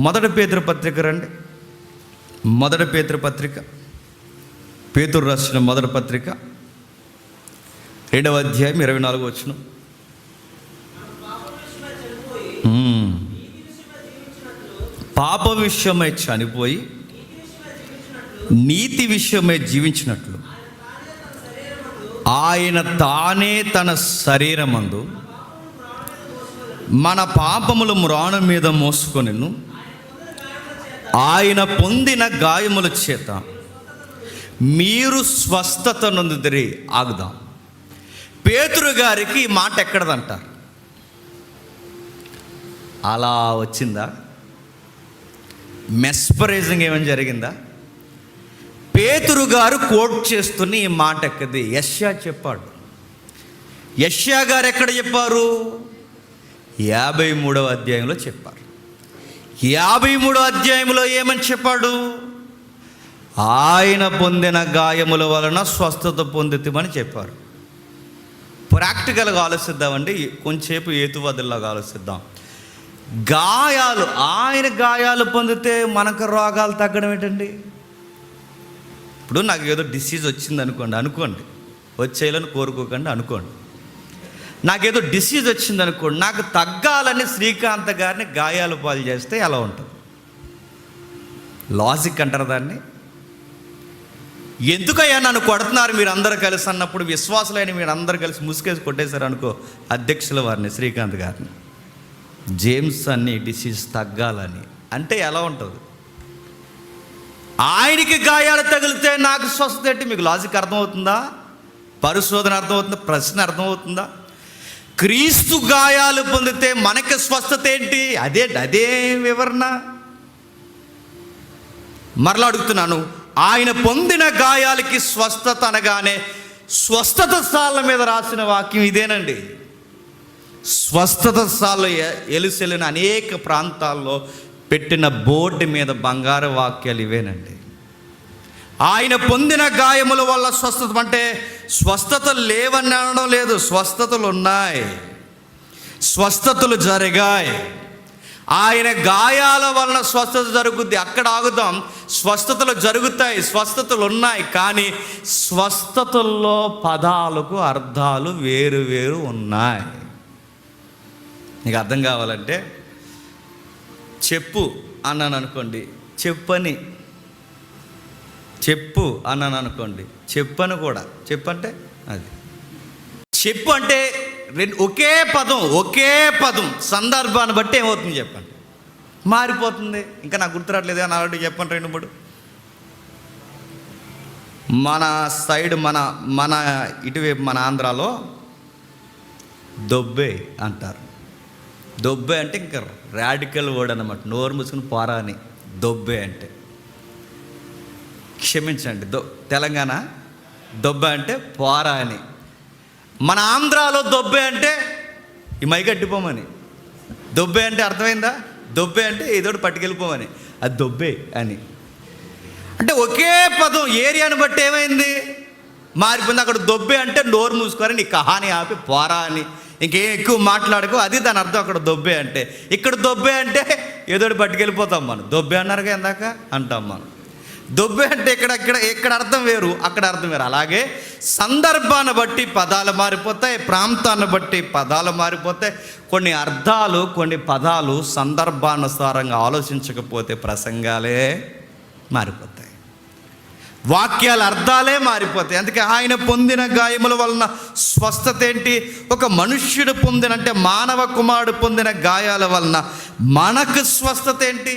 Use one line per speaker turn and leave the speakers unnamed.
మొదటి పేతురు పత్రిక రండి. మొదటి పేతురు పత్రిక, పేతురు రాసిన మొదటి పత్రిక 2వ అధ్యాయం 24వ వచనం. పాప విషయమై చనిపోయి నీతి విషయమై జీవించినట్లు ఆయన తానే తన శరీరమందు మన పాపములు మ్రాను మీద మోసుకొనెను. ఆయన పొందిన గాయముల చేత మీరు స్వస్థత నొందుదిరి. ఆగుదాం. పేతురు గారికి ఈ మాట ఎక్కడదంటారు? అలా వచ్చిందా? మెస్పరైజింగ్ ఏమైనా జరిగిందా? పేతురు గారు కోట్ చేస్తున్న ఈ మాట ఎక్కది? యెషయా చెప్పాడు. యెషయా గారు ఎక్కడ చెప్పారు? 53వ అధ్యాయంలో చెప్పారు. 53వ అధ్యాయంలో ఏమని చెప్పాడు? ఆయన పొందిన గాయముల వలన స్వస్థత పొందుతామని చెప్పారు. ప్రాక్టికల్గా ఆలోచిద్దామండి, కొంచెంసేపు ఏతువాదుల్లాగా ఆలోచిద్దాం. గాయాలు, ఆయన గాయాలు పొందితే మనకు రోగాలు తగ్గడం ఏంటండి? ఇప్పుడు నాకు ఏదో డిసీజ్ వచ్చింది అనుకోండి, వచ్చేయాలని కోరుకోకండి, అనుకోండి. నాకేదో డిసీజ్ వచ్చింది అనుకోండి, నాకు తగ్గాలని శ్రీకాంత్ గారిని గాయాలు పాలు చేస్తే ఎలా ఉంటుంది? లాజిక్ అంటారు దాన్ని. ఎందుకయ్యా నన్ను కొడుతున్నారు మీరు అందరూ కలిసి అన్నప్పుడు, విశ్వాసులైన మీరు అందరూ కలిసి ముసుకేసి కొట్టేశారు అనుకో అధ్యక్షుల వారిని, శ్రీకాంత్ గారిని, జేమ్స్ అన్ని డిసీజ్ తగ్గాలని అంటే ఎలా ఉంటుంది? ఆయనకి గాయాలు తగిలితే నాకు స్వస్థత ఏంటి? మీకు లాజిక్ అర్థమవుతుందా? పరిశోధన అర్థమవుతుందా? ప్రశ్న అర్థమవుతుందా? క్రీస్తు గాయాలు పొందితే మనకి స్వస్థత ఏంటి? అదే వివరణ. మరలా అడుగుతున్నాను, ఆయన పొందిన గాయాలకి స్వస్థత అనగానే స్వస్థత సాళ్ళ మీద రాసిన వాక్యం ఇదేనండి. స్వస్థత సాళ్ళు ఎలుసెలిన అనేక ప్రాంతాల్లో పెట్టిన బోర్డు మీద బంగారు వాక్యాలు ఇవేనండి. ఆయన పొందిన గాయముల వల్ల స్వస్థత అంటే స్వస్థతలు లేవని అనడం లేదు, స్వస్థతలు ఉన్నాయి, స్వస్థతలు జరిగాయి. ఆయన గాయాల వలన స్వస్థత జరుగుద్ది. అక్కడ ఆగుదాం. స్వస్థతలు జరుగుతాయి, స్వస్థతలు ఉన్నాయి, కానీ స్వస్థతల్లో పదాలకు అర్థాలు వేరు వేరు ఉన్నాయి. నీకు అర్థం కావాలంటే చెప్పు అన్నాను అనుకోండి, చెప్పు అన్నాను అనుకోండి, చెప్పను కూడా. చెప్పంటే అది చెప్పు అంటే ఒకే పదం సందర్భాన్ని బట్టి ఏమవుతుంది చెప్పండి, మారిపోతుంది. ఇంకా నాకు గుర్తురాట్లేదు అని ఆల్రెడీ చెప్పండి 2-3. మన సైడ్ మన ఇటువైపు మన ఆంధ్రాలో దొబ్బే అంటారు. దొబ్బే అంటే ఇంకా రాడికల్ వర్డ్ అన్నమాట. నోరు మూసుకుని పోరా అని దొబ్బే అంటే. క్షమించండి, తెలంగాణ దొబ్బే అంటే పోరా అని. మన ఆంధ్రాలో దొబ్బే అంటే ఈ మైగట్టిపోమని. దొబ్బే అంటే అర్థమైందా? దొబ్బే అంటే ఏదోటి పట్టుకెళ్ళిపోమని, అది దొబ్బే అని. అంటే ఒకే పదం ఏరియాని బట్టి ఏమైంది, మారిపోయింది. అక్కడ దొబ్బే అంటే నోరు మూసుకొని నీ కహాని ఆపి పోరా అని, ఇంకేం ఎక్కువ మాట్లాడుకో, అది దాని అర్థం అక్కడ దొబ్బే అంటే. ఇక్కడ దొబ్బే అంటే ఏదోటి పట్టుకెళ్ళిపోతాం మనం. దొబ్బే అన్నారుగా ఇందాక అంటాం మనం. దొబ్బే అంటే ఇక్కడ అర్థం వేరు, అక్కడ అర్థం వేరు. అలాగే సందర్భాన్ని బట్టి పదాలు మారిపోతాయి, ప్రాంతాన్ని బట్టి పదాలు మారిపోతాయి. కొన్ని పదాలు సందర్భానుసారంగా ఆలోచించకపోతే ప్రసంగాలే మారిపోతాయి, వాక్యాల అర్థాలే మారిపోతాయి. అందుకే ఆయన పొందిన గాయముల వలన స్వస్థత ఏంటి? ఒక మనుష్యుడు పొందిన, అంటే మానవ కుమారుడు పొందిన గాయాల వలన మనకు స్వస్థత ఏంటి?